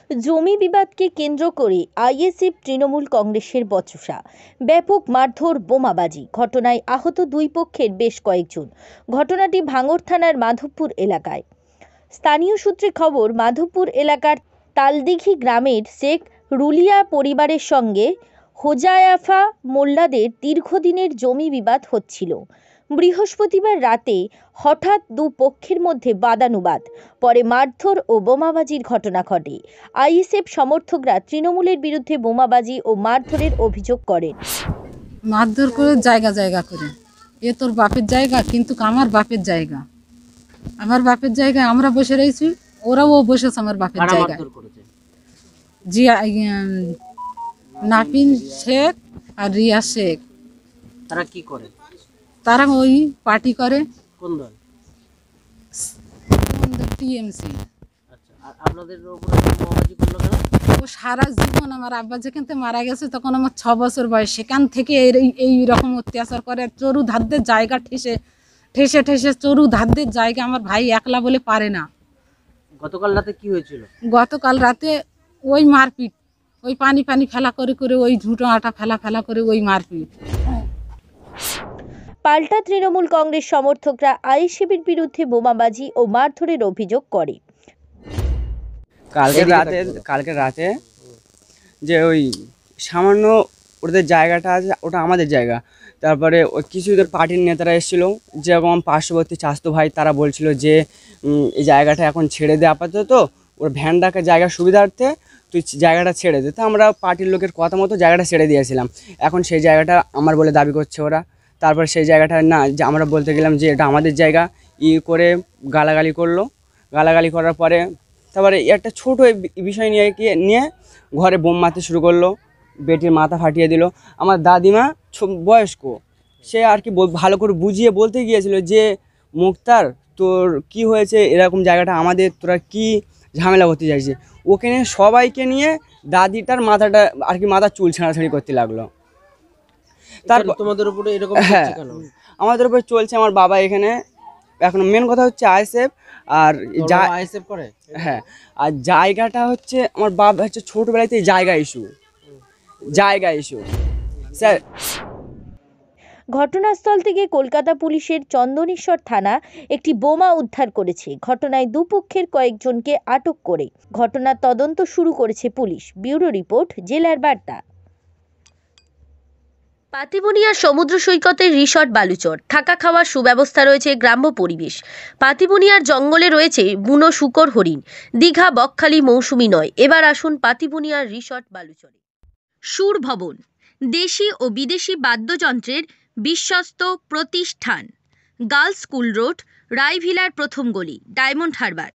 জমি বিবাদকে কেন্দ্র করে আইএসএফ তৃণমূল কংগ্রেসের বচসা, ব্যাপক মারধর, বোমাবাজি, ঘটনায় আহত দুই পক্ষের বেশ কয়েকজন। ঘটনাটি ভাঙড় থানার মাধবপুর এলাকায়। স্থানীয় সূত্রে খবর, মাধবপুর এলাকার তালদিঘি গ্রামের শেখ রুলিয়া পরিবারের সঙ্গে হোজায়াফা মোল্লাদের দীর্ঘদিনের জমি বিবাদ হচ্ছিল। বৃহস্পতিবার রাতে হঠাৎ দু পক্ষের মধ্যে বাদানুবাদ, পরে মারধর ও বোমাবাজির ঘটনা ঘটে। আইএসএফ সমর্থকরা তৃণমূলের বিরুদ্ধে বোমাবাজি ও মারধরের অভিযোগ করেন। মারধর করে জায়গা জায়গা করে, এ তোর বাপের জায়গা, কিন্তু আমার বাপের জায়গা, আমার বাপের জায়গায় আমরা বসে রয়েছি, ওরাও বসেছে আমার বাপের জায়গায়। জি, নাপিন শেখ আর রিয়া শেখ। তারা কি করে? তারা ওই পার্টি করে। কোন দল? টিএমসি। আচ্ছা, আর আপনাদের উপরে বোমাবাজি করলো কেন? ও সারা জীবন, আমার আব্বা যেখান থেকে মারা গেছে তখন আমার 6 বছর বয়স, সেখান থেকে এই রকম অত্যাচার করে। চরু ধারদের জায়গা ঠেসে ঠেসে ঠেসে চরু ধারদের জায়গা আমার ভাই একলা বলে পারে না। গতকাল রাতে কি হয়েছিল? গতকাল রাতে ওই মারপিট, ওই পানি ফেলা করে করে, ওই ঝুঁটো আটা ফেলা করে ওই মারপিট। পাল্টা তৃণমূল কংগ্রেস সমর্থকরা আইএসএফের বিরুদ্ধে বোমাবাজি ও মারধরের অভিযোগ করে। কালকে রাতে যে ওই সামান্য ওদের জায়গাটা আছে, ওটা আমাদের জায়গা। তারপরে ওই কিছু ওদের পার্টির নেতারা এসেছিলো, যেরকম পার্শ্ববর্তী চাস্তো ভাই, তারা বলছিল যে এই জায়গাটা এখন ছেড়ে দে, আপাতত ওর ভ্যান রাখার জায়গার সুবিধার্থে তুই জায়গাটা ছেড়ে দে। তো আমরা পার্টির লোকের কথা মতো জায়গাটা ছেড়ে দিয়েছিলাম। এখন সেই জায়গাটা আমার বলে দাবি করছে ওরা। তারপর সেই জায়গাটা না, যে আমরা বলতে গেলাম যে এটা আমাদের জায়গা, করে গালাগালি করলো। গালাগালি করার পরে তারপরে একটা ছোটো বিষয় নিয়ে ঘরে বোম মারতে শুরু করলো, বেটির মাথা ফাটিয়ে দিল। আমার দাদিমা বয়স্ক, সে আর কি ভালো করে বুঝিয়ে বলতে গিয়েছিল যে মুক্তার, তোর কি হয়েছে, এরকম জায়গাটা আমাদের, তোরা কি ঝামেলা করতে চাইছে। ওকে নিয়ে সবাইকে নিয়ে দাদিটার মাথাটা আর কি, মাথার চুল ছেঁড়াছাড়ি করতে লাগলো। তারপর তোমাদের উপরে এরকম? হ্যাঁ, আমাদের উপরে চলছে। আমার বাবা এখানে এখন মেন কথা হচ্ছে আইএসএফ, আর আইএসএফ করে। হ্যাঁ, আর জায়গাটা হচ্ছে আমার বাবা হচ্ছে ছোটবেলাতেই জায়গা ইস্যু স্যার। ঘটনাস্থল থেকে কলকাতা পুলিশের চন্দনেশ্বর থানা একটি বোমা উদ্ধার করেছে। ঘটনায় দুপক্ষের কয়েকজনকে আটক করে ঘটনার তদন্ত শুরু করেছে পুলিশ। ব্যুরো রিপোর্ট, জেলার বার্তা। পাতিবুনিয়ার সমুদ্র সৈকতের রিসর্ট বালুচর, থাকা খাওয়ার সুব্যবস্থা রয়েছে, গ্রাম্য পরিবেশ। পাতিবুনিয়ার জঙ্গলে রয়েছে বুনো শূকর, হরিণ। দীঘা, বকখালি মৌসুমী নয়। এবার আসুন পাতিবুনিয়ার রিসর্ট বালুচরে। সুর ভবন, দেশি ও বিদেশি বাদ্যযন্ত্রের বিশ্বস্ত প্রতিষ্ঠান। গার্লস স্কুল রোড, রায়ভিলার প্রথম গলি, ডায়মন্ড হারবার।